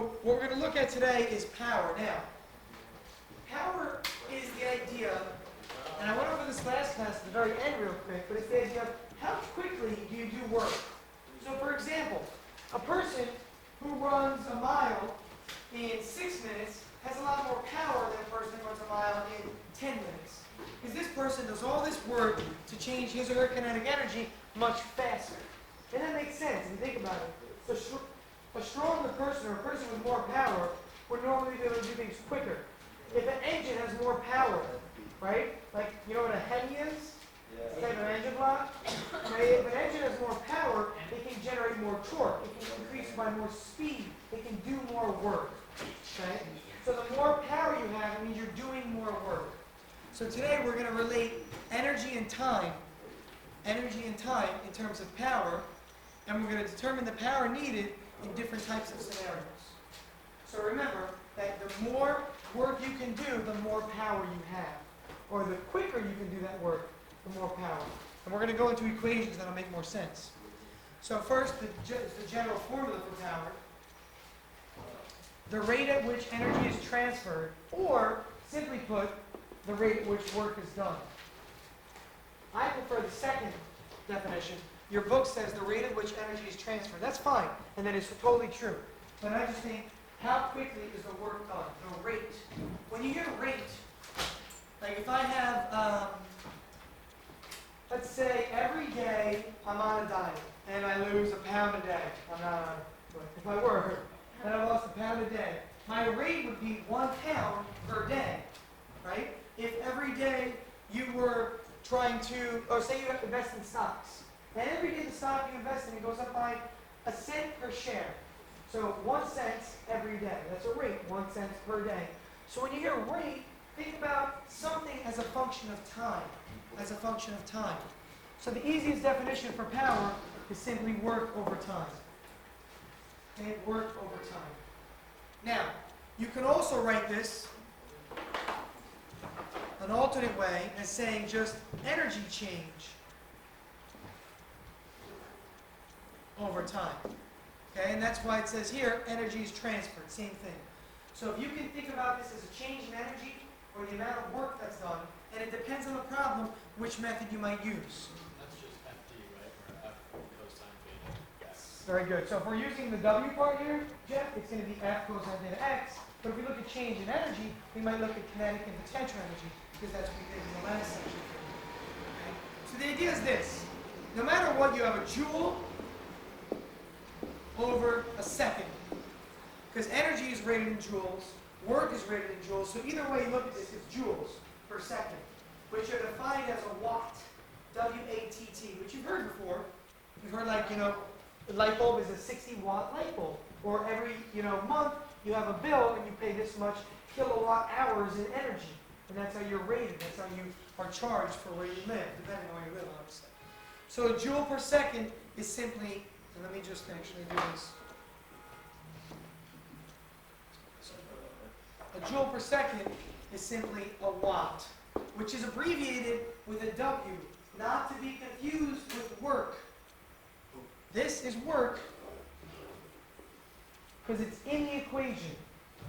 So what we're going to look at today is power. Now, power is the idea, and I went over this last class at the very end real quick, but it's the idea of how quickly do you do work. So for example, a person who runs a mile in 6 minutes has a lot more power than a person who runs a mile in 10 minutes. Because this person does all this work to change his or her kinetic energy much faster. And that makes sense if you think about it. So a stronger person or a person with more power would normally be able to do things quicker. If an engine has more power, right? Like, you know what a Hemi is? It's like an engine block. Okay? If an engine has more power, it can generate more torque. It can increase by more speed. It can do more work. Okay? So the more power you have, it means you're doing more work. So today we're going to relate energy and time in terms of power, and we're going to determine the power needed in different types of scenarios. So remember that the more work you can do, the more power you have. Or the quicker you can do that work, the more power. And we're going to go into equations that'll make more sense. So first, the general formula for power. The rate at which energy is transferred, or simply put, the rate at which work is done. I prefer the second definition. Your book says the rate at which energy is transferred. That's fine, and that is totally true. But I just think, how quickly is the work done? The rate. When you hear rate, like if I have, let's say every day I'm on a diet, and I lose a pound a day. I'm not on it, but if I were, and I lost a pound a day, my rate would be 1 pound per day, right? If every day you were trying to, or say you have to invest in stocks, and every day the stock you invest in goes up by a cent per share. So 1 cent every day. That's a rate, 1 cent per day. So when you hear rate, think about something as a function of time. As a function of time. So the easiest definition for power is simply work over time. Okay, work over time. Now, you can also write this an alternate way as saying just energy change over time. Okay, and that's why it says here, energy is transferred, same thing. So if you can think about this as a change in energy or the amount of work that's done, and it depends on the problem, which method you might use. That's just FD, right? Or F cosine beta. Yes. Very good. So if we're using the W part here, Jeff, it's going to be F cosine beta X. But if we look at change in energy, we might look at kinetic and potential energy, because that's what we did in the last section. Okay? So the idea is this. No matter what, you have a joule over a second. Because energy is rated in joules, work is rated in joules, so either way you look at this, it's joules per second, which are defined as a watt, W-A-T-T, which you've heard before. You've heard like, the light bulb is a 60-watt light bulb. Or every, month you have a bill and you pay this much kilowatt hours in energy. And that's how you're rated. That's how you are charged for where you live, depending on where you live, obviously. So a joule per second is simply, and let me just actually do this. A joule per second is simply a watt, which is abbreviated with a W, not to be confused with work. This is work because it's in the equation.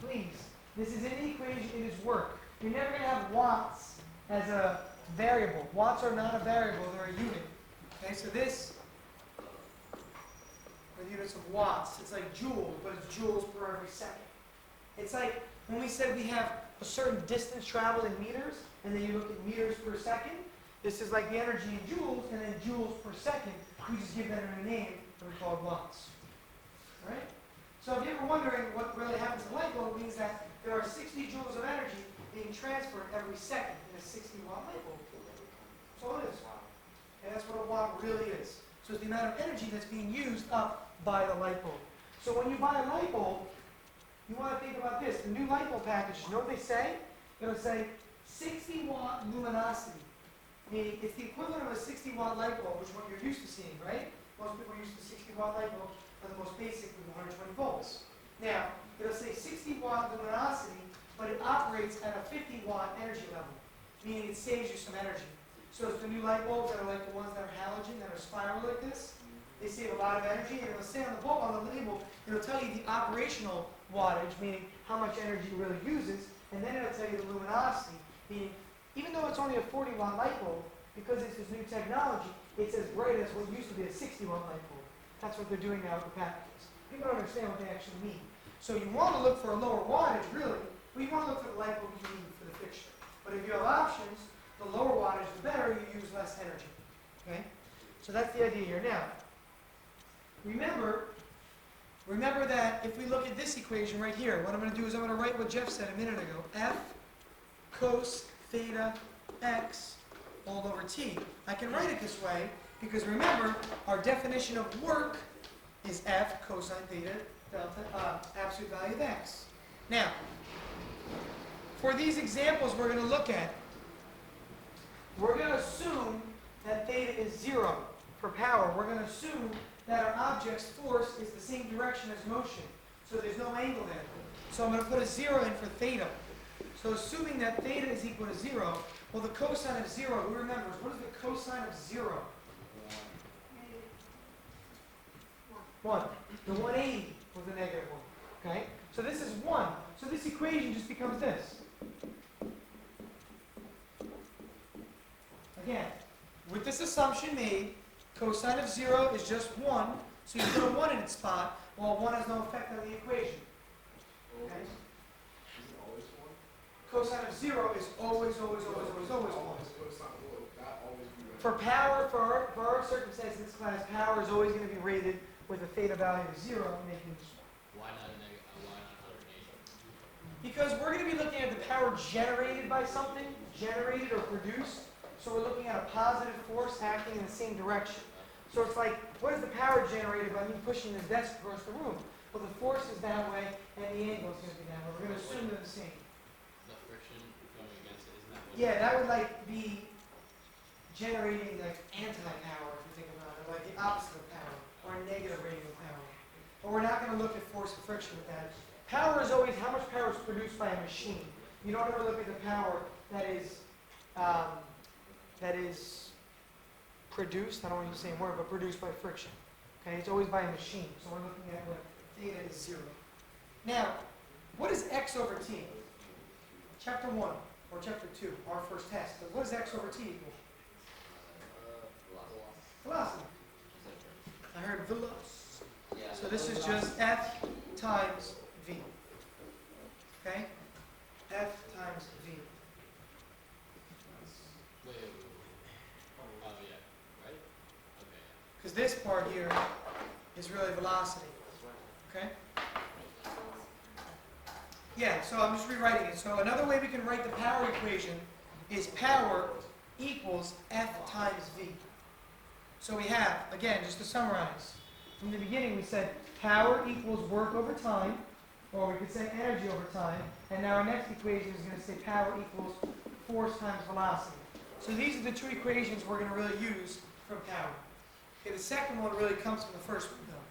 Please, this is in the equation, it is work. You're never going to have watts as a variable. Watts are not a variable, they're a unit. Okay, so this are the units of watts. It's like joules, but it's joules per every second. It's like when we said we have a certain distance traveled in meters, and then you look at meters per second, this is like the energy in joules, and then joules per second. We just give that a name, and we call it watts. All right? So if you're ever wondering what really happens in a light bulb, it means that there are 60 joules of energy being transferred every second in a 60-watt light bulb. That's all it is. And that's what a watt really is. So it's the amount of energy that's being used up by the light bulb. So when you buy a light bulb, you want to think about this. The new light bulb packages, you know what they say? It'll say 60-watt luminosity. Meaning it's the equivalent of a 60-watt light bulb, which is what you're used to seeing, right? Most people are used to 60-watt light bulbs are the most basic with 120 volts. Now, it'll say 60-watt luminosity, but it operates at a 50-watt energy level, meaning it saves you some energy. So it's the new light bulbs that are like the ones that are halogen, that are spiral like this. They save a lot of energy, and it'll say on the bulb, on the label, it'll tell you the operational wattage, meaning how much energy it really uses, and then it'll tell you the luminosity, meaning even though it's only a 40-watt light bulb, because it's this new technology, it's as bright as what used to be a 60-watt light bulb. That's what they're doing now with the packages. People don't understand what they actually mean. So you want to look for a lower wattage, really. Well, you want to look for the light bulb you need for the fixture. But if you have options, the lower wattage, the better, you use less energy. Okay? So that's the idea here. Now, remember that if we look at this equation right here, what I'm going to do is I'm going to write what Jeff said a minute ago. F cos theta x all over t. I can write it this way because remember, our definition of work is F cosine theta delta absolute value of x. Now, for these examples we're going to look at, we're going to assume that theta is 0 for power. We're going to assume that our object's force is the same direction as motion. So there's no angle there. So I'm going to put a 0 in for theta. So assuming that theta is equal to 0, well, the cosine of 0, who remembers, what is the cosine of 0? 1. The 180 was the negative 1. Okay? So this is 1. So this equation just becomes this. Again, with this assumption made, cosine of 0 is just 1. So you put a 1 in its spot, while 1 has no effect on the equation. Okay? Cosine of 0 is always 1. For power, for our circumstance in this class, power is always going to be rated with a theta value of 0, making. Why not 180? Because we're going to be looking at the power generated by something, generated or produced. So we're looking at a positive force acting in the same direction. So it's like, what is the power generated by me pushing this desk across the room? Well, the force is that way, and the angle is going to be that way. We're going to assume they're the same. The friction going against it, isn't that what? Yeah, that would like be generating like anti-power, if you think about it, like the opposite of power, or a negative rating of power. But we're not going to look at force and friction with that. Power is always how much power is produced by a machine. You don't ever look at the power that is produced, I don't want to use the same word, but produced by friction. Okay, it's always by a machine. So we're looking at what theta is 0. Now, what is x over t? Chapter 1 or chapter 2, our first test. But what does x over t equal? Velocity. I heard veloc. So this is just F times V. Okay? F times V. Wait. Oh, yeah. Right? Okay. Because this part here is really velocity. Okay? Yeah, so I'm just rewriting it. So another way we can write the power equation is power equals F times V. So we have, again, just to summarize, from the beginning we said power equals work over time, or we could say energy over time, and now our next equation is going to say power equals force times velocity. So these are the two equations we're going to really use from power. Okay, the second one really comes from the first one, though.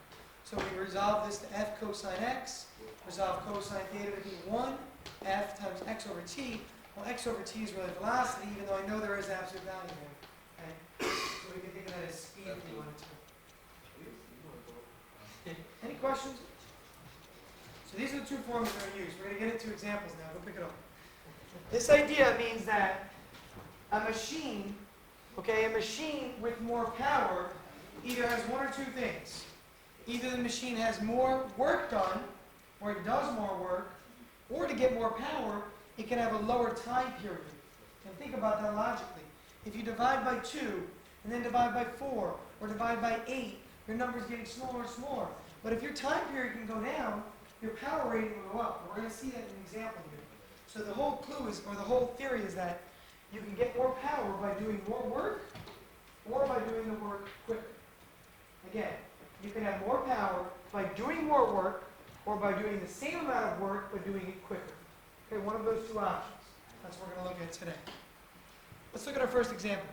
So we resolve this to F cosine x, resolve cosine theta to be 1, F times x over t. Well, x over t is really velocity, even though I know there is absolute value there. Okay? So we can think of that as speed if we wanted to. Any questions? So these are the two formulas we're going to use. We're going to get into examples now. Go pick it up. This idea means that a machine with more power either has one or two things. Either the machine has more work done, or it does more work, or to get more power, it can have a lower time period. And think about that logically. If you divide by 2, and then divide by 4, or divide by 8, your number's getting smaller and smaller. But if your time period can go down, your power rating will go up. We're going to see that in an example here. So the whole clue is, or the whole theory is that you can get more power by doing more work, or by doing the work quicker. Again, you can have more power by doing more work, or by doing the same amount of work, but doing it quicker. Okay, one of those two options. That's what we're going to look at today. Let's look at our first example.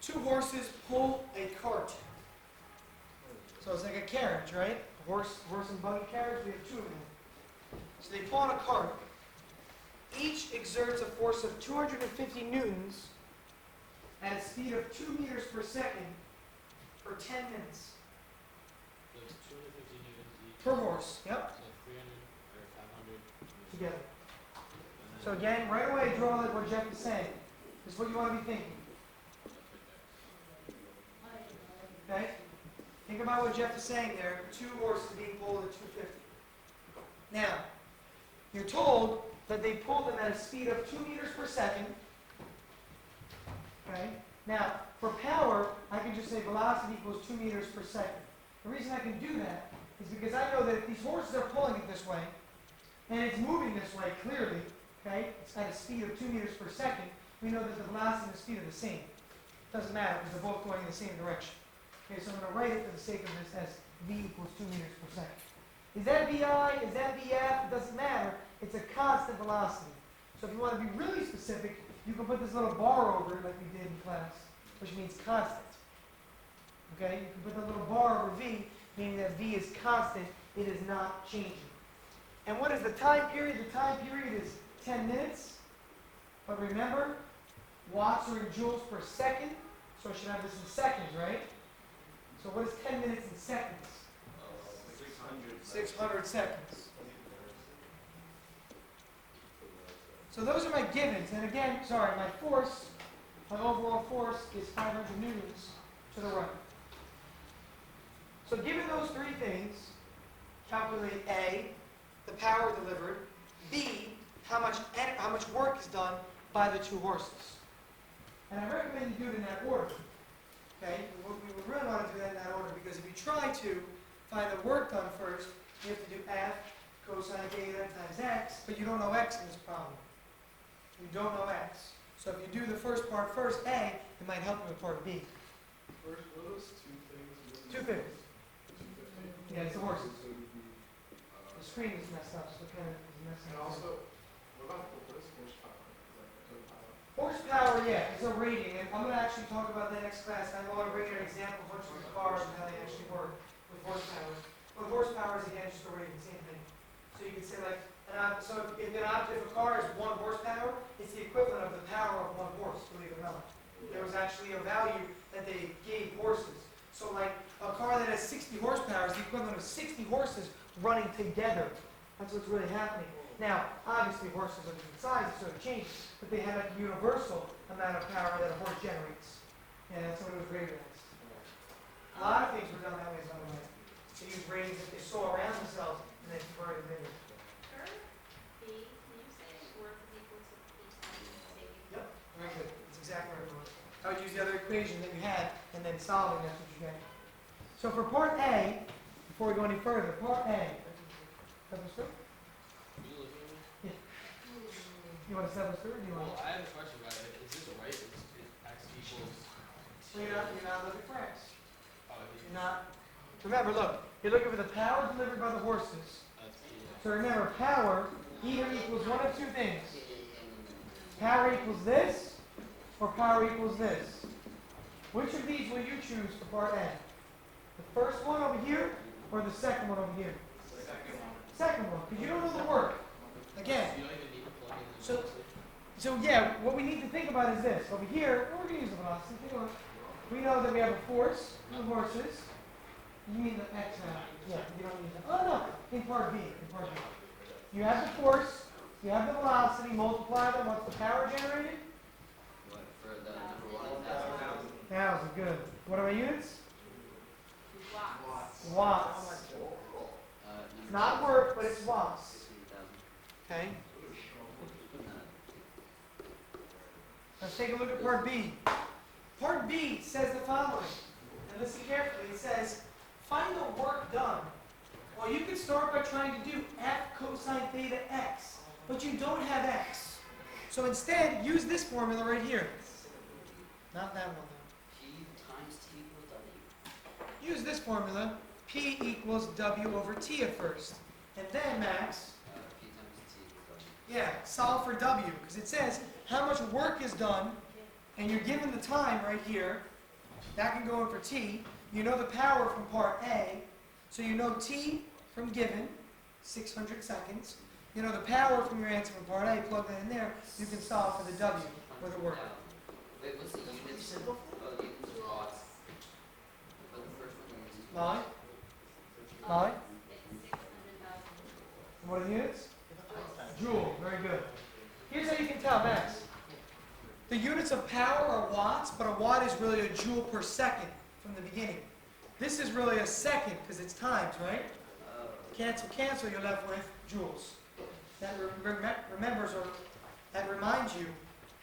2 horses pull a cart. So it's like a carriage, right? A horse and buggy carriage, we have 2 of them. So they pull on a cart. Each exerts a force of 250 newtons at a speed of 2 meters per second for 10 minutes. Those 250 newtons each. Per horse, yep, So 300 or 500. together. And then So again, right away, draw like what Jeff is saying. This is what you want to be thinking. Okay? Think about what Jeff is saying there. 2 horses being pulled at 250. Now, you're told that they pulled them at a speed of 2 meters per second. Okay? Now, for power, I can just say velocity equals 2 meters per second. The reason I can do that is because I know that if these horses are pulling it this way, and it's moving this way clearly, okay, it's at a speed of 2 meters per second, we know that the velocity and the speed are the same. Doesn't matter because they're both going in the same direction. Okay, so I'm going to write it for the sake of this as v equals 2 meters per second. Is that vi? Is that vf? It doesn't matter. It's a constant velocity. So if you want to be really specific, you can put this little bar over it like we did in class, which means constant. Okay, you can put the little bar over v, meaning that v is constant. It is not changing. And what is the time period? The time period is 10 minutes. But remember, watts are in joules per second, so I should have this in seconds, right? So what is 10 minutes in seconds? 600 seconds. So those are my givens. And again, sorry, my force, my overall force is 500 newtons to the right. So given those 3 things, calculate A, the power delivered, B, how much work is done by the 2 horses. And I recommend you do it in that order. Okay? We would really want to do that in that order because if you try to find the work done first, you have to do F cosine theta times X, but you don't know X in this problem. You don't know X. So if you do the first part first, A, it might help you with part B. First, what are those 2 things? 250. Yeah, it's the horses. The screen is messed up, so it kind of is messing And up. also, what is horsepower? Is that power? Horsepower, yeah, is a rating, and I'm going to actually talk about that next class. I'm going to bring an example of which cars and how they actually work with horsepower. But horsepower is, again, just a rating, same thing. So you can say, like, if a car is 1 horsepower, it's the equivalent of the power of 1 horse, believe it or not. There was actually a value that they gave horses. So, like, a car that has 60 horsepower is the equivalent of 60 horses running together. That's what's really happening. Now, obviously, horses are different sizes, so it changes, but they have a universal amount of power that a horse generates. And that's what it was rated as. A lot of things were done that way, by the way. They used ratings that they saw around themselves and then converted it into. Sure. B, can you say work is equal to P times A? Yep, very good. That's exactly what it was. I would use the other equation that you had, and then solving, that's what you get. So for part A, before we go any further, part A. Step us through? Can you look at me? You want to step us through, or do you want Well, to? I have a question about it. Is this right? Is X equals? Well, you're not looking for X. Oh, You're not. Remember, look, you're looking for the power delivered by the horses. That's P. So remember, power either equals one of 2 things. Power equals this, or power equals this. Which of these will you choose for part A? The first one over here, or the second one over here? Second one, because you don't know the work. Again, You don't even need to plug in the So- velocity? so yeah, what we need to think about is this. Over here, we're going to use the velocity. Think about it. We know that we have a force, 2 horses. You mean the X now? Yeah, you don't need that. Oh no, in part B. You have the force, you have the velocity, multiply them. What's the power generated? What, for the number 1,000? 1,000, good. What are my units? Watts. Watts. It's not work, but it's watts. 15,000. Okay. Let's take a look at part B. Part B says the following. And listen carefully. It says, find the work done. Well, you could start by trying to do F cosine theta x, but you don't have x. So instead, use this formula right here. Not that one, though. P times T equals W. Use this formula. P equals W over T at first. And then, Max, P times T equals W. yeah, solve for W. Because it says how much work is done, and you're given the time right here. That can go in for T. You know the power from part A. So you know T from given, 600 seconds. You know the power from your answer from part A, plug that in there. You can solve for the W, or the work. Wait, what's the units? Oh, the units of watts. But the first one you used. Molly? Molly? It's 600 What are the units? Joule. Very good. Here's how you can tell, Max. The units of power are watts, but a watt is really a joule per second from the beginning. This is really a second because it's times, right? Cancel, cancel, you're left with joules. That remembers or that reminds you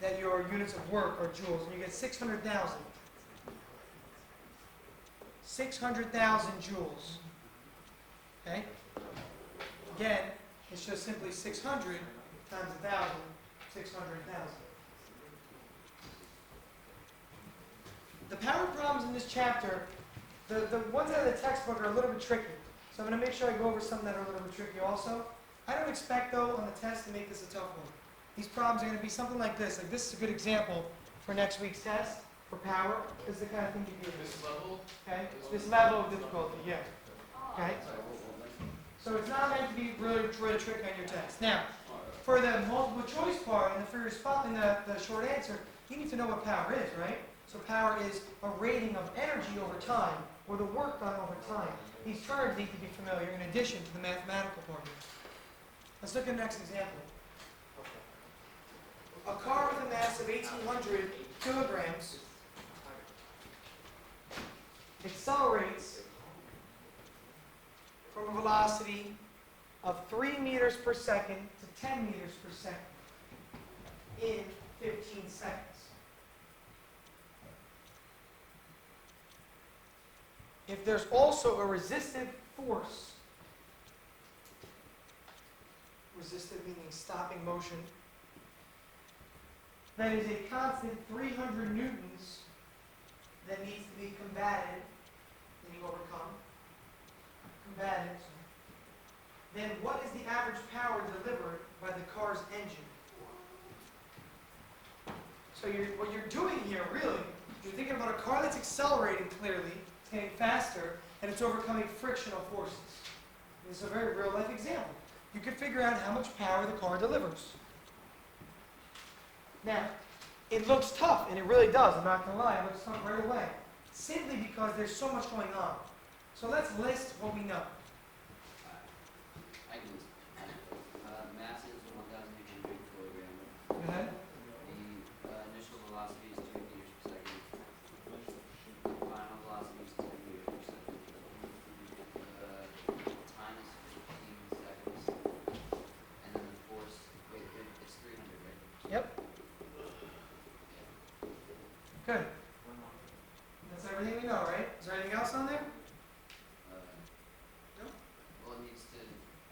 that your units of work are joules, and you get 600,000. 600,000 joules. Okay? Again, it's just simply 600 times 1,000, 600,000. The power problems in this chapter, the ones out of the textbook are a little bit tricky. So I'm going to make sure I go over some that are a little bit tricky also. I don't expect, though, on the test to make this a tough one. These problems are going to be something like this. Like, this is a good example for next week's test for power. This is the kind of thing you do. This level? Okay? This level of difficulty, yeah. Okay? So it's not meant to be really tricky on your test. Now, for the multiple choice part and the short answer, you need to know what power is, right? So power is a rating of energy over time, or the work done over time. These terms need to be familiar in addition to the mathematical part. Let's look at the next example. A car with a mass of 1,800 kilograms accelerates from a velocity of 3 meters per second to 10 meters per second in 15 seconds. If there's also a resistive force, resistive meaning stopping motion, that is a constant 300 newtons that needs to be combated, meaning overcome, combated, then what is the average power delivered by the car's engine? So what you're doing here, really, you're thinking about a car that's accelerating clearly, it's getting faster, and it's overcoming frictional forces. This is a very real-life example. You can figure out how much power the car delivers. Now, it looks tough, and it really does, I'm not going to lie, it looks tough right away, simply because there's so much going on. So let's list what we know. I can list. Mass is 1,800 kilograms. Go ahead. The initial velocity is 2 meters per second. The final velocity is 10 meters per second. Time is 15 seconds. And then the force, it's 300, right? Yep. Good. That's everything we know, right? Is there anything else on there? No. Well, it needs to,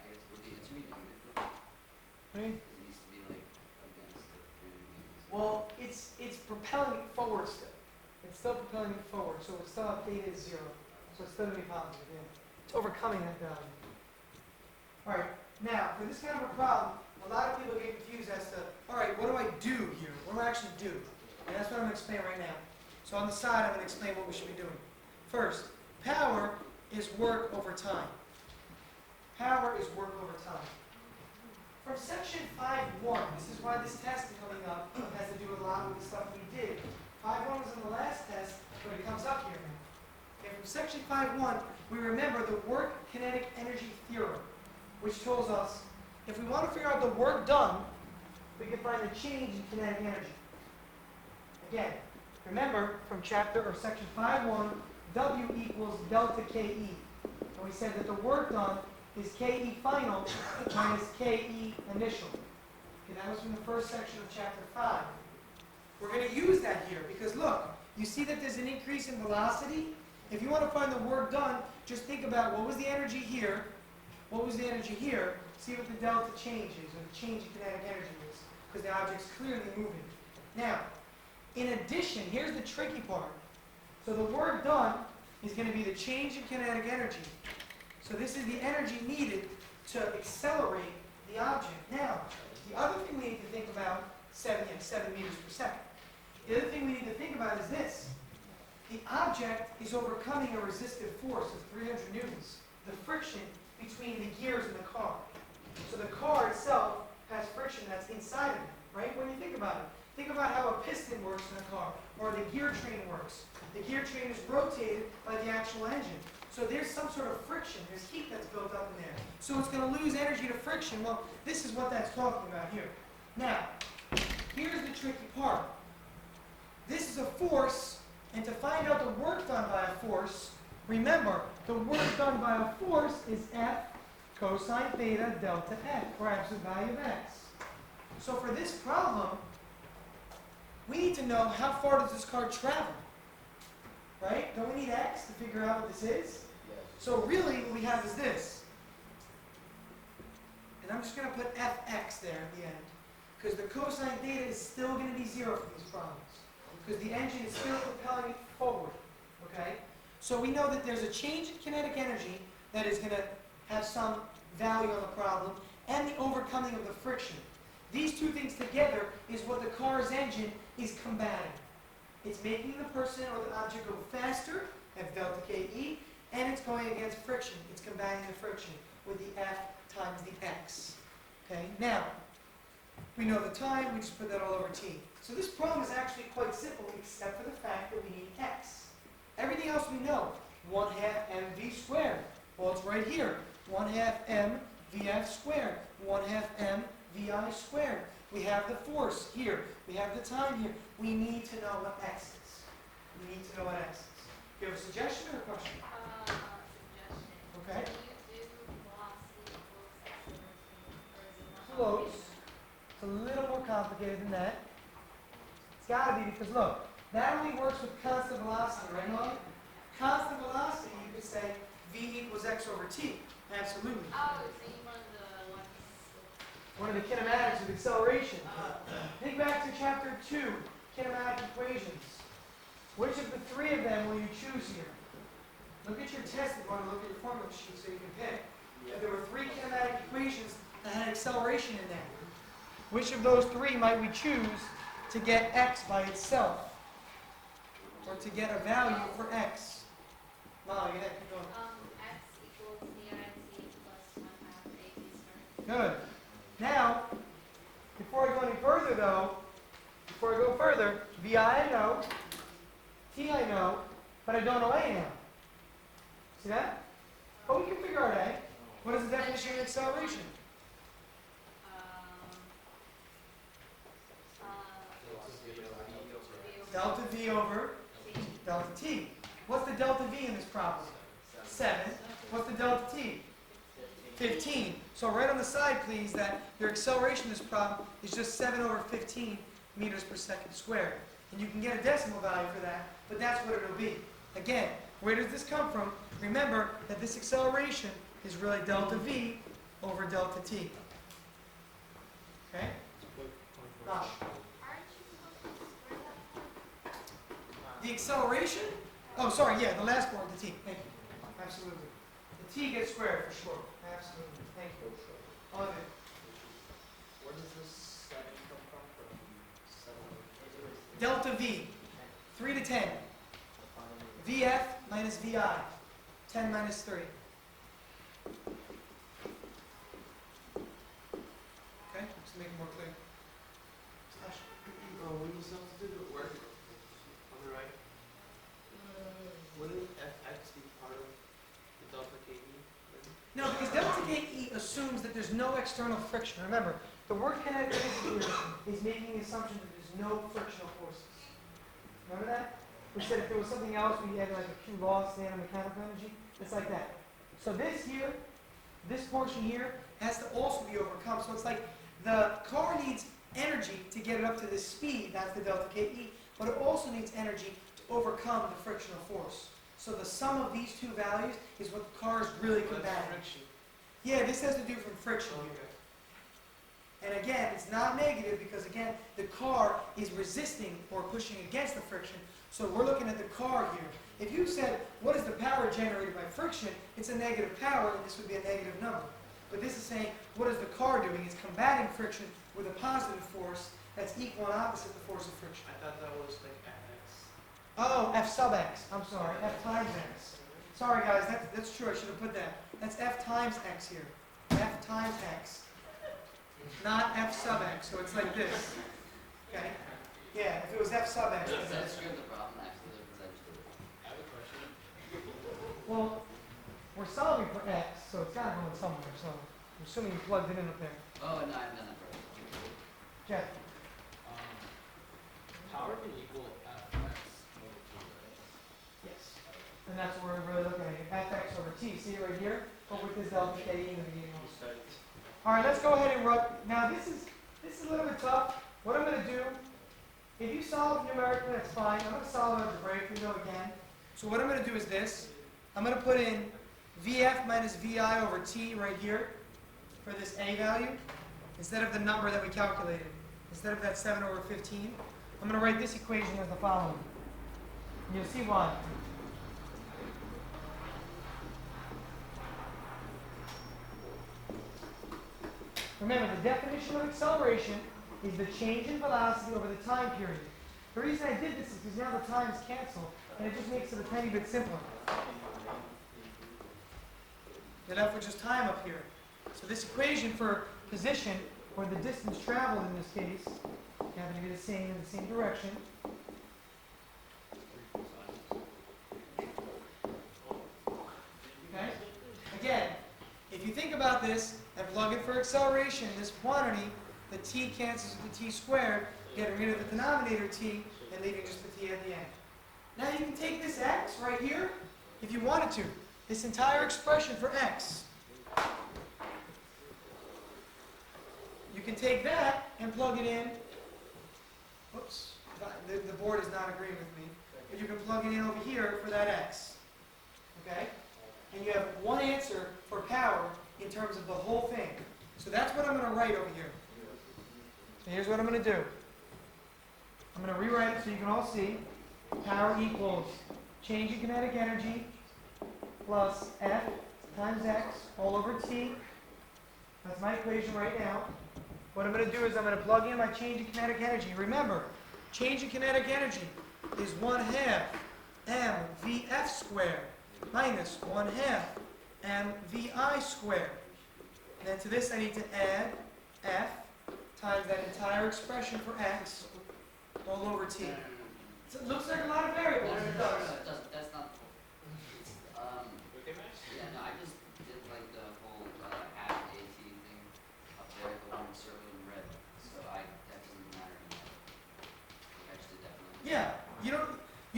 I guess, it's reading it. Okay. It needs to be like against the 300 meters. Well, it's propelling it forward still. It's still propelling it forward, so it's still updated at 0. So it's still going to be positive, yeah. It's overcoming that value. All right, now, for this kind of a problem, a lot of people get confused as to, all right, what do I do here? What do I actually do? And that's what I'm going to explain right now. So on the side, I'm going to explain what we should be doing. First, power is work over time. Power is work over time. From section 5.1, this is why this test coming up has to do a lot with the stuff we did. 5.1 was in the last test, but it comes up here now. Okay, from section 5.1, we remember the work kinetic energy theorem, which tells us if we want to figure out the work done, we can find the change in kinetic energy. Again, remember from chapter or section 5.1, W equals delta KE. And we said that the work done is KE final minus KE initial. Okay, that was from the first section of chapter 5. We're going to use that here because look, you see that there's an increase in velocity? If you want to find the work done, just think about what was the energy here, what was the energy here, see what the delta change is, or the change in kinetic energy is, because the object's clearly moving. Now, in addition, here's the tricky part. So the work done is going to be the change in kinetic energy. So this is the energy needed to accelerate the object. Now, the other thing we need to think about, 7 meters per second. The other thing we need to think about is this. The object is overcoming a resistive force of 300 newtons, the friction between the gears in the car. So the car itself has friction that's inside of it, right? When you think about it. Think about how a piston works in a car, or the gear train works. The gear train is rotated by the actual engine. So there's some sort of friction. There's heat that's built up in there. So it's going to lose energy to friction. Well, this is what that's talking about here. Now, here's the tricky part. This is a force, and to find out the work done by a force, remember, the work done by a force is F cosine theta delta F, or absolute value of x. So for this problem, we need to know how far does this car travel, right? Don't we need x to figure out what this is? Yes. So really what we have is this. And I'm just going to put fx there at the end, because the cosine theta is still going to be 0 for these problems, because the engine is still propelling it forward, okay? So we know that there's a change in kinetic energy that is going to have some value on the problem, and the overcoming of the friction. These two things together is what the car's engine is combating. It's making the person or the object go faster, F delta KE, and it's going against friction. It's combating the friction with the F times the X. Okay, now, we know the time, we just put that all over T. So this problem is actually quite simple, except for the fact that we need X. Everything else we know, 1/2 mv squared. Well, it's right here, 1/2 mvf squared, 1/2 mvi squared. We have the force here, we have the time here. We need to know what X is. We need to know what X is. Do you have a suggestion or a question? Suggestion. Okay. Can you do velocity equals x over t, or is it not Close. complicated It's a little more complicated than that. It's got to be because, look, that only works with constant velocity, right, Molly? Constant velocity, you could say v equals x over t. Absolutely. enough? Oh, so you wanted the ones. One of the kinematics of acceleration. Oh. Think back to chapter 2, kinematic equations. Which of the three of them will you choose here? Look at your test if you want to look at your formula sheet so you can pick. If there were three kinematic equations that had acceleration in them, which of those three might we choose to get x by itself? Or to get a value for x? Molly, go ahead, keep going. X equals VIT plus 1/2 AT squared. Good. Now, before I go any further though, before I go further, VI I know, T I know, but I don't know A now. See that? But we can figure out A. What is the definition of acceleration? Delta V over delta T. What's the delta V in this problem? 7. What's the delta T? 15. So right on the side, please, that your acceleration in this problem is just 7 over 15 meters per second squared. And you can get a decimal value for that, but that's what it'll be. Again, where does this come from? Remember that this acceleration is really delta V over delta T. Okay? Josh. Aren't you supposed to square that? The acceleration? Oh, sorry, yeah, the last part, the T. Thank you. Absolutely. The T gets squared for sure. Absolutely. Thank you. All of it. Where does this 7 come from 7? Delta V, 3 to 10. VF minus VI, 10 minus 3. Okay, just to make it more clear. Josh. When you substitute the work on the right, wouldn't fx be part of the delta KE? No, because delta KE assumes that there's no external friction. Remember, the word kinetic energy here is making the assumption that there's no frictional forces. Remember that? We said if there was something else, we had like a Q loss, mechanical energy. It's like that. So this here, this portion here, has to also be overcome. So it's like the car needs energy to get it up to this speed, that's the delta KE, but it also needs energy to overcome the frictional force. So the sum of these two values is what the car is really combating. Friction. Yeah, this has to do from friction here. And again, it's not negative because again, the car is resisting or pushing against the friction. So we're looking at the car here. If you said, what is the power generated by friction? It's a negative power, and this would be a negative number. But this is saying, what is the car doing? It's combating friction with a positive force that's equal and opposite the force of friction. I thought that was like fx. Oh, F sub x. I'm sorry, F times x. Sorry guys, that's true, I should have put that. That's F times x here. F times x. Not F sub x, so it's like this. Okay? Yeah, if it was F sub x, then Does that it's screw the problem actually, or does that just do it? I have a question. well, we're solving for x, so it's gotta go in somewhere, so I'm assuming you plugged it in up there. Oh, no, I've done that first. Jeff, Power can equal fx over t, right? yes. And that's what we're really looking at, fx over t, see it right here? But with this delta k in the beginning. Alright, let's go ahead and run, now this is a little bit tough. What I'm gonna do, if you solve numerically, that's fine. I'm gonna solve algebraically though again. So what I'm gonna do is this. I'm gonna put in VF minus VI over T right here for this A value, instead of the number that we calculated. Instead of that 7 over 15, I'm gonna write this equation as the following. And you'll see why. Remember, the definition of acceleration is the change in velocity over the time period. The reason I did this is because now the times cancel, and it just makes it a tiny bit simpler. You're left with just time up here. So this equation for position, or the distance traveled in this case, happen to be the same in the same direction. Okay? Again, if you think about this and plug in for acceleration, this quantity, the t cancels with the t squared, getting rid of the denominator t and leaving just the t at the end. Now you can take this x right here, if you wanted to, this entire expression for x. You can take that and plug it in. Oops, the board is not agreeing with me. But you can plug it in over here for that x. Okay? And you have one answer for power in terms of the whole thing. So that's what I'm going to write over here. So here's what I'm going to do. I'm going to rewrite it so you can all see. Power equals change in kinetic energy plus F times x all over t. That's my equation right now. What I'm going to do is I'm going to plug in my change in kinetic energy. Remember, change in kinetic energy is 1/2 mvf squared minus 1/2 mvi squared. And then to this I need to add f times that entire expression for x all over t. So it looks like a lot of variables. No, It does. it doesn't. That's not. Yeah, no, I just did like the whole half AT thing up there, the one circled in red. So that doesn't matter anymore. I just did that one. Yeah, you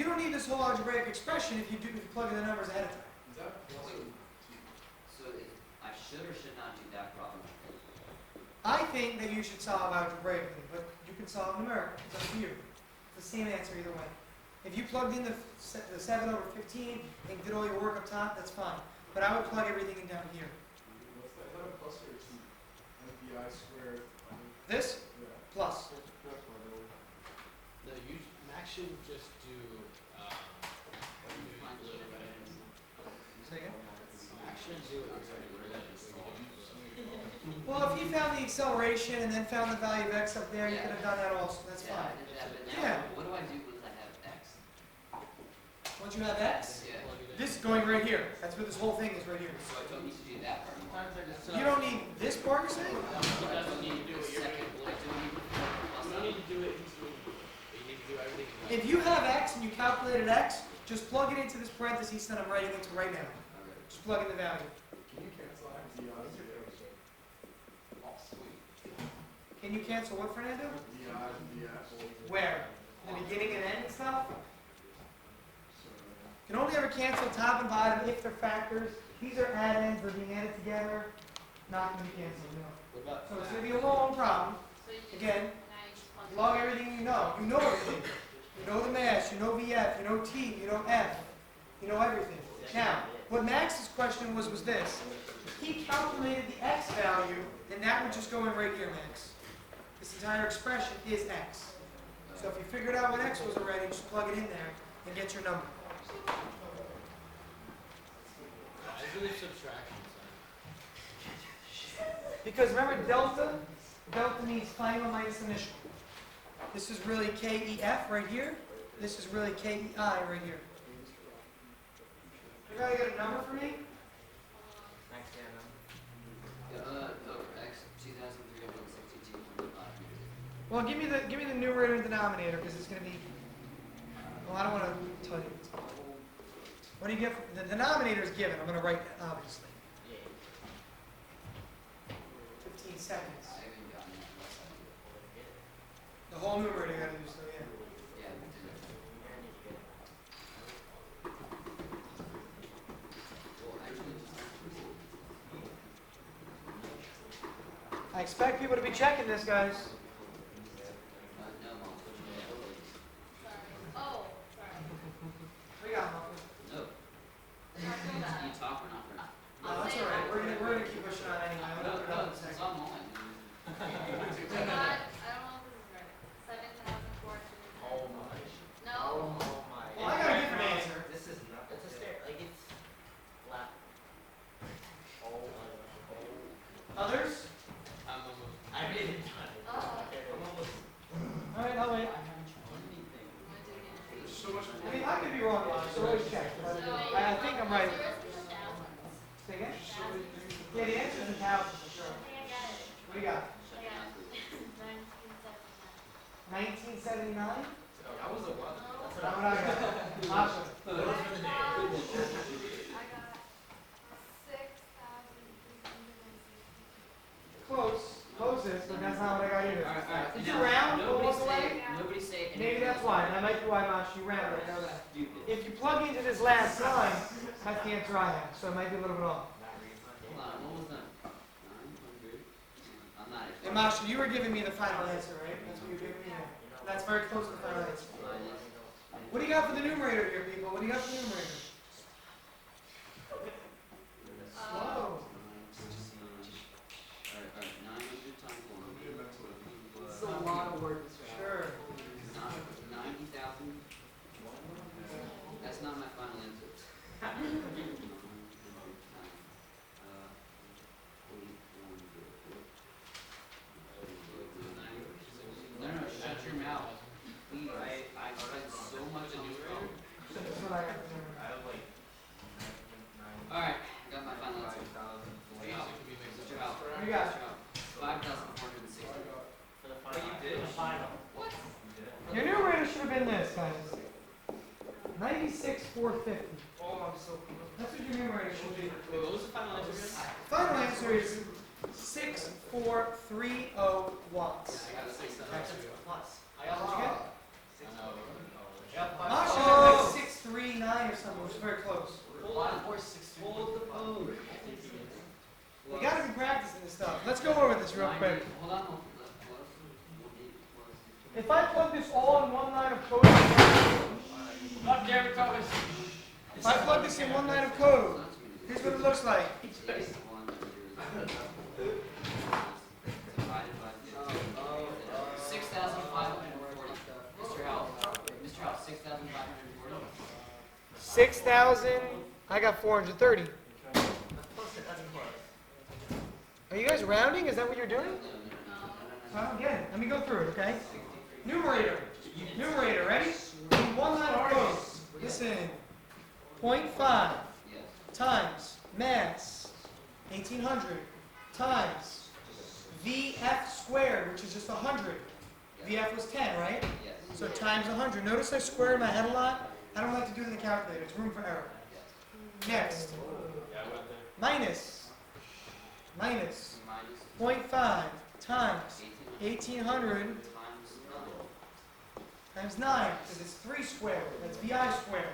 don't need this whole algebraic expression if you plug in the numbers ahead of time. Is that plus or So I should or should not do that problem. I think that you should solve algebraically, but you can solve numerically. It's up to you. It's the same answer either way. If you plugged in the 7 over 15 and did all your work up top, that's fine. But I would plug everything in down here. what's that? Is that a plus or a t? MPI squared. This Yeah. plus. That's my little. No, Max should just do, Say again? Max should do it exactly. Well, if you found the acceleration and then found the value of x up there, you could have done that also. That's Yeah, I fine. did that, but now Yeah. what do I do once I have X? Once you have x, Yeah. this is going right here. That's what this whole thing is right here. So I don't need to do that part anymore. You don't need this part, you're saying? He doesn't need to do it, you're Second, gonna I don't need to plus You don't need to do it, you need to do everything. If you have x and you calculated x, just plug it into this parentheses that I'm writing into right now. Okay. Just plug in the value. Can you cancel MPI together? Oh, sweet. Can you cancel what, Fernando? VI, VF. Where? In the beginning and end stuff? You can only ever cancel top and bottom if they're factors. These are add-ins, they're being added together. Not going to be canceled, no. What about? So it's going to be a long problem. So you just, Again, now you just plug it log in. everything you know. You know everything. You know the mass, you know VF, you know T, you know F. You know everything. Now, what Max's question was this. He calculated the x value, and that would just go in right here, Max. This entire expression is x. So if you figured out what x was already, just plug it in there and get your number. I believe subtraction, Because remember delta means final minus initial. This is really KEF right here. This is really KEI right here. You gotta get a number for me? X 2,362.5. Well, give me the numerator and denominator because it's gonna be. Well, I don't want to tell you. What do you get? The denominator is given. I'm going to write that, obviously. 15 seconds. I haven't gotten that unless I do it. The whole numerator you got to do, so yeah. Yeah, we did it. Well, actually, I expect people to be checking this, guys. no, Mom, put it in. Sorry. Oh, sorry. We got Muffin. No, Not so you bad. talk or not for now. No, that's all right. We're gonna keep pushing on anyway. I'm No, gonna open it up in a it's second. on mine. I don't know if this is right. 7,400. Oh my. No. Oh my. Well, I got a different answer. This is not. It's a stair, like it's flat. Others? I'm almost. I haven't done it. Oh. I'm almost. All right, I'll wait. I haven't done anything. I'm gonna do it again. There's so much. I mean, I could be wrong, so always check. But I think I'm right. Say again? Yeah, the answer's in thousands for sure. What do you got? 1979? I was a what? That's what I got. Awesome. Close. Closest, but that's not what I got either. Alright, Did you now, round nobody all the way? say, nobody say anything. Maybe that's why. That might be why, Mosh, you rounded. I know that. Stupid. If you plug into this last line, that's the answer I have, so it might be a little bit off. Hold on, I'm almost done. 900. I'm not. And Masha, you were giving me the final answer, right? That's what you were giving me. That's very close to the final answer. Minus. What do you got for the numerator here, people? What do you got for the numerator? Whoa. Alright, 900 times 1 It's plus a lot of work. Sure. 90,000. That's not my final answer. No, shut your mouth. Please, I spent so much on this problem. That's what I got for the numerator. I have like. Alright, I got my final answer. Mr. Hal. What do you got? 5,460. For the But final. you did. For the final. What? Your numerator should have been this, guys. 96,450. Oh, I'm so close. That's what your numerator should be. Wait, what was the final answer again? Final answer is 6430 watts. I got a 6,000. Plus. What did you get? Yep. Masha had like 639 or something, which is very close. Hold on. Hold the phone. We gotta be practicing this stuff. Let's go over this real quick. Hold on. If I plug this all in one line of code, Up there, Thomas. if I plug this in one line of code, here's what it looks like. Divided by 6,540. Mr. Howell. Mr. Howell, 6,540. 6,000. I got 430. That's close. That's close. Are you guys rounding? Is that what you're doing? No. I don't get it. Let me go through it, okay? Numerator. Numerator, ready? In one line of code. Listen. 0.5 Yes. times mass 1800 times VF squared, which is just 100. VF was 10, right? Yes. So times 100. Notice I squared in my head a lot. I don't like to do it in the calculator. It's room for error. Next. Minus. Minus. Minus 0.5 times 1800 times 9. times 9, because it's 3 squared. That's VI squared.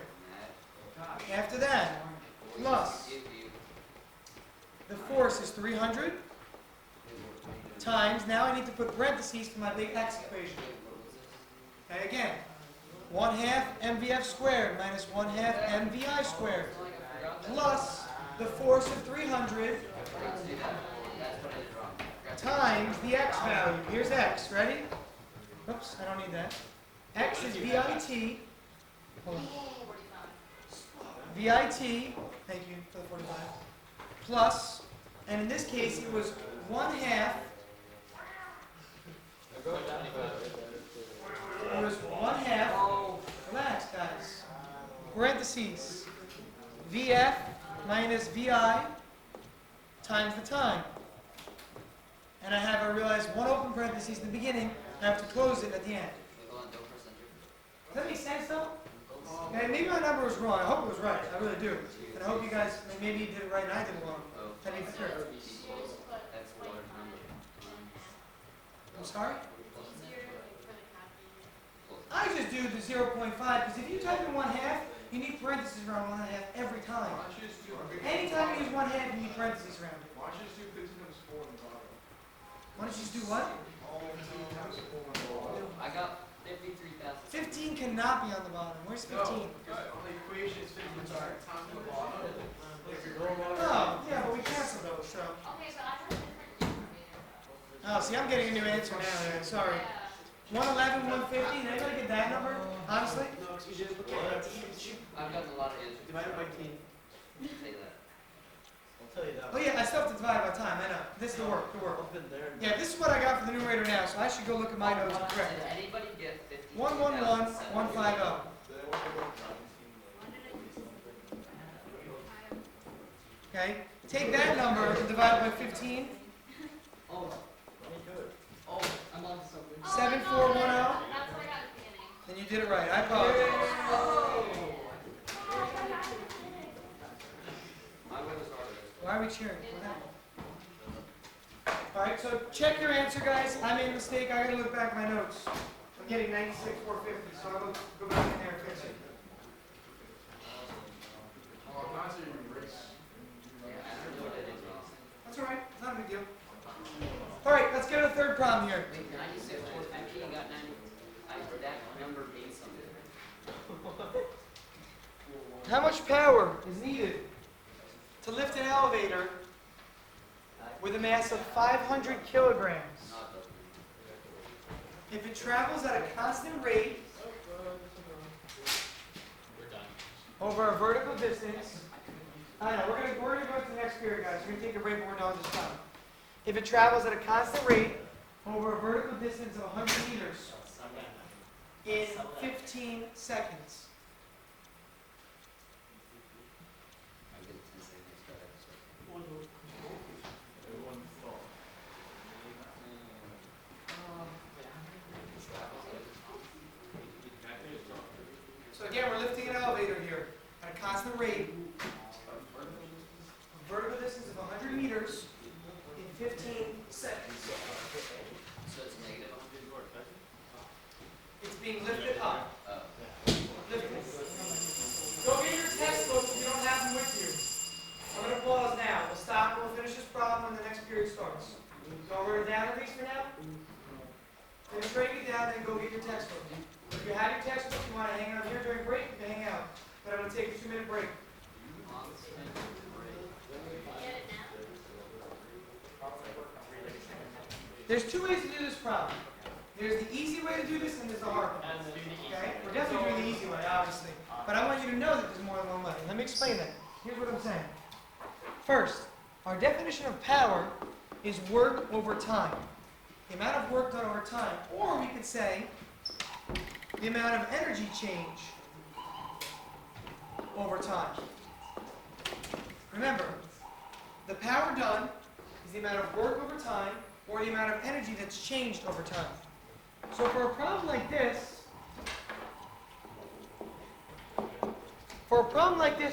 After that, plus the force is 300 times, now I need to put parentheses to my big x equation. Okay, again, 1/2 mvf squared minus 1/2 mvi squared plus the force of 300 times the x value. Here's x, ready? Oops, I don't need that. X is VIT. Hold on. VIT, thank you for the 45, plus, and in this case it was 1/2, it was 1/2, relax guys, parentheses, VF minus VI times the time. And I realized one open parenthesis in the beginning, I have to close it at the end. Hold on, don't press enter. Does that make sense though? Okay, maybe my number was wrong. I hope it was right. I really do. And I hope you guys, maybe you did it right and I did it wrong. Oh, That'd be fair. that's the large number. I'm sorry? Easier for the calculator. I just do the 0.5 because if you type in 1/2, you need parentheses around 1/2 every time. Why don't you just do? Anytime you use 1/2, you need parentheses around it. Why don't you just do 15 times 4 on the bottom? Why don't you just do what? 15 times 4 on the bottom. I got 53,000. 15 cannot be on the bottom. Where's 15? No, because on the equation it's 15 times on the bottom. If you're going on. Oh, yeah, but we canceled those, so. Okay, so I have a different numerator. Oh, see, I'm getting a new answer now, man. Sorry. Yeah. 111, 150. Anybody get that number? Honestly? No, excuse me. Okay, I've gotten a lot of answers. divided by 10. Say that. I'll tell you that. Oh, yeah, I still have to divide by time. I know. This is the work. I've been there. Yeah, this is what I got for the numerator now, so I should go look at my notes and correct Did it. anybody get 50? 111, 150. Then what do you want? What did I use? Okay? Take that number and divide it by 15. Oh, Let me do it. oh, I'm on to something. 7410. That's what I got at the beginning. Then you did it right. I apologize. My way was harder. Why are we cheering? What happened? Alright, so check your answer, guys. I made a mistake. I gotta look back at my notes. I'm getting 96,450, so I'll go back in there and fix it. Oh, not to erase. Yeah, I don't know what it is. That's alright. It's not a big deal. Alright, let's go to the third problem here. Wait, 96, 450, you got 90. That number means something. How much power is needed to lift an elevator with a mass of 500 kilograms? Not the. If it travels at a constant rate We're done. over a vertical distance, I know, we're gonna go to the next period, guys. We're gonna take a break, but we're done this time. If it travels at a constant rate over a vertical distance of 100 meters in 15 seconds. I get 10 seconds for that. Everyone thought. So again, we're lifting an elevator here at a constant rate, a vertical distance of 100 meters in 15 seconds. So it's negative 100. It's being lifted up. Oh. Lifted. Go get your textbooks if you don't have them with you. I'm going to pause now. We'll stop and we'll finish this problem when the next period starts. So we're down at least for now. Finish writing it down, then go get your textbook. If you have your textbook, you want to hang out here during break, you can hang out. But I'm going to take a 2-minute break. Get it now? There's two ways to do this problem. There's the easy way to do this and there's the hard way. Okay? We're definitely doing the easy way, obviously. But I want you to know that there's more than one way. Let me explain that. Here's what I'm saying. First, our definition of power is work over time. The amount of work done over time. Or we could say the amount of energy change over time. Remember, the power done is the amount of work over time or the amount of energy that's changed over time. So for a problem like this,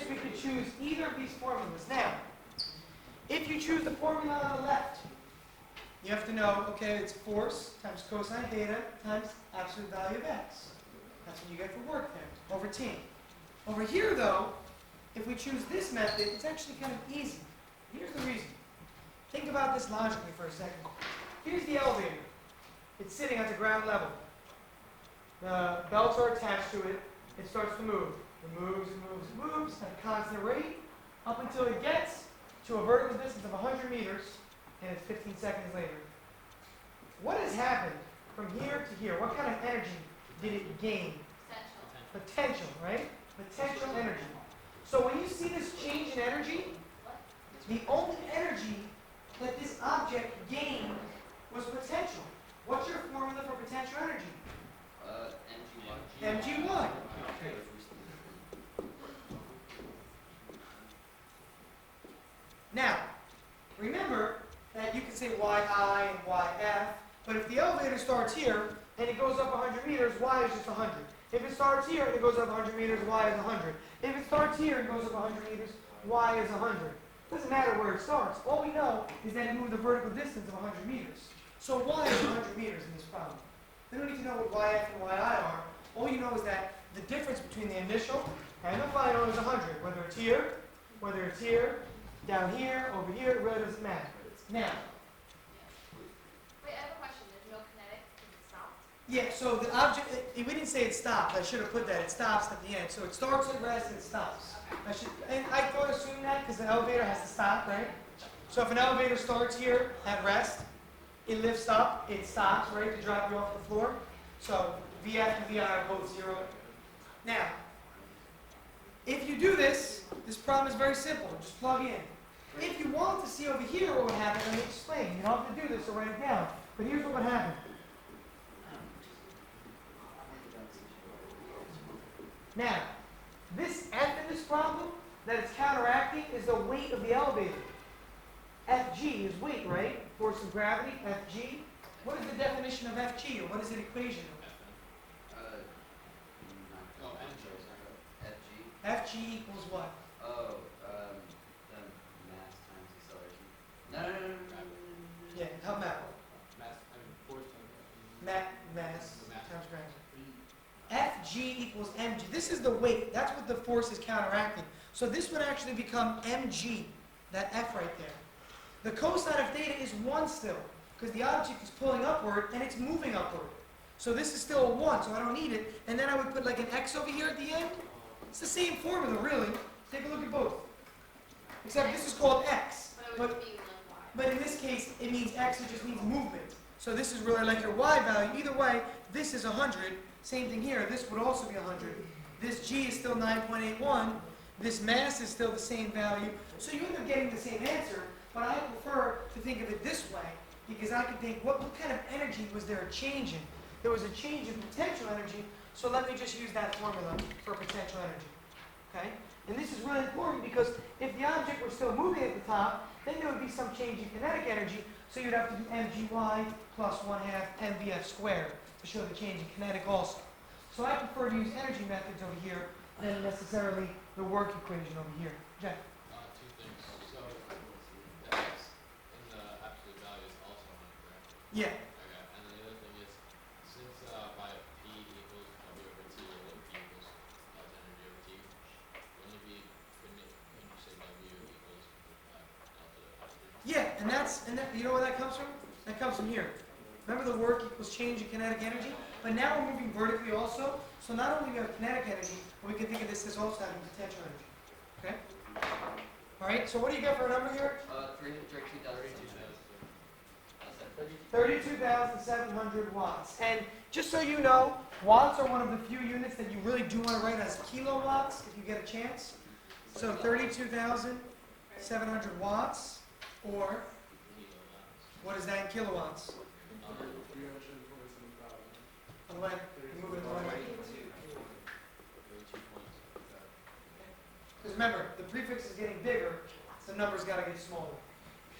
we could choose either of these formulas. Now, if you choose the formula on the left, you have to know, okay, it's force times cosine theta times absolute value of x. That's what you get for work there, over t. Over here, though, if we choose this method, it's actually kind of easy. Here's the reason. Think about this logically for a second. Here's the elevator. It's sitting at the ground level. The belts are attached to it. It starts to move. It moves, it moves, it moves at a constant rate up until it gets to a vertical distance of 100 meters, and it's 15 seconds later. What has happened from here to here? What kind of energy did it gain? Potential, right? Potential energy. So when you see this change in energy, the only energy that this object gained was potential. What's your formula for potential energy? MG1. mg1. Now, remember that you can say yi and yf, But if the elevator starts here and it goes up 100 meters, y is just 100. If it starts here and it goes up 100 meters, y is 100. If it starts here and goes up 100 meters, y is 100. Doesn't matter where it starts. All we know is that it moved the vertical distance of 100 meters. So y is 100 meters in this problem. We don't need to know what yf and yi are. All you know is that the difference between the initial and the final is 100. Whether it's here, down here, over here, it really doesn't matter. Now, Wait, I have a question. There's no kinetic because it stopped? yeah, so the object, we didn't say it stopped. I should have put that. It stops at the end. So it starts at rest and it stops. And I thought assume that because the elevator has to stop, right? So if an elevator starts here at rest, it lifts up, it stops, right, to drop you off the floor. So VF and VI are both 0. Now, if you do this, this problem is very simple. Just plug in. If you want to see over here what would happen, let me explain. You don't have to do this or write it down. But here's what would happen. Now, this F in this problem that it's counteracting is the weight of the elevator. Fg is weight, right? Force of gravity, Fg. What is the definition of Fg, or what is an equation of? Oh, energy. FG. Fg equals what? Oh, the mass times acceleration. No. Yeah, help me out. Mass, I mean, force times. Mass Mass. times gravity. Fg equals mg. This is the weight. That's what the force is counteracting. So this would actually become mg, that F right there. The cosine of theta is 1 still, because the object is pulling upward and it's moving upward. So this is still a 1, so I don't need it. And then I would put like an x over here at the end. It's the same formula, really. Take a look at both. Except this is called x. But it would be like y. But in this case, it means x, it just means movement. So this is really like your y value. Either way, this is 100. Same thing here. This would also be 100. This g is still 9.81. This mass is still the same value. So you end up getting the same answer, but I prefer to think of it this way because I can think, what kind of energy was there a change in? There was a change in potential energy, so let me just use that formula for potential energy. Okay? And this is really important because if the object were still moving at the top, then there would be some change in kinetic energy, so you'd have to do mgy plus 1/2 mvf squared to show the change in kinetic also. So I prefer to use energy methods over here than necessarily the work equation over here. Jeff? Two things. So, the x in the absolute value is also 100, correct? Yeah. Okay, and then the other thing is, since by P equals W over T, or what P equals delta energy over T, couldn't you say W equals delta energy? Yeah, and you know where that comes from? That comes from here. Remember the work equals change in kinetic energy? But now we're moving vertically also, so not only do we have kinetic energy, but we can think of this as also having potential energy. Okay? Alright, so what do you get for a number here? 32,700 watts. And just so you know, watts are one of the few units that you really do want to write as kilowatts if you get a chance. So 32,700 watts, or what is that in kilowatts? On the way, move it on the way. 32 points. Because remember, the prefix is getting bigger, so the number's got to get smaller.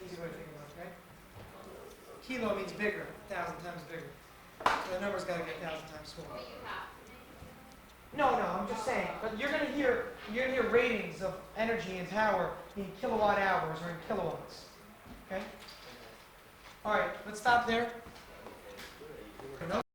Easy way to think about it, okay? Kilo means bigger, 1,000 times bigger. So the number's got to get 1,000 times smaller. But you have to make it. No, I'm just saying. But you're gonna hear ratings of energy and power in kilowatt hours or in kilowatts. Okay? All right, let's stop there.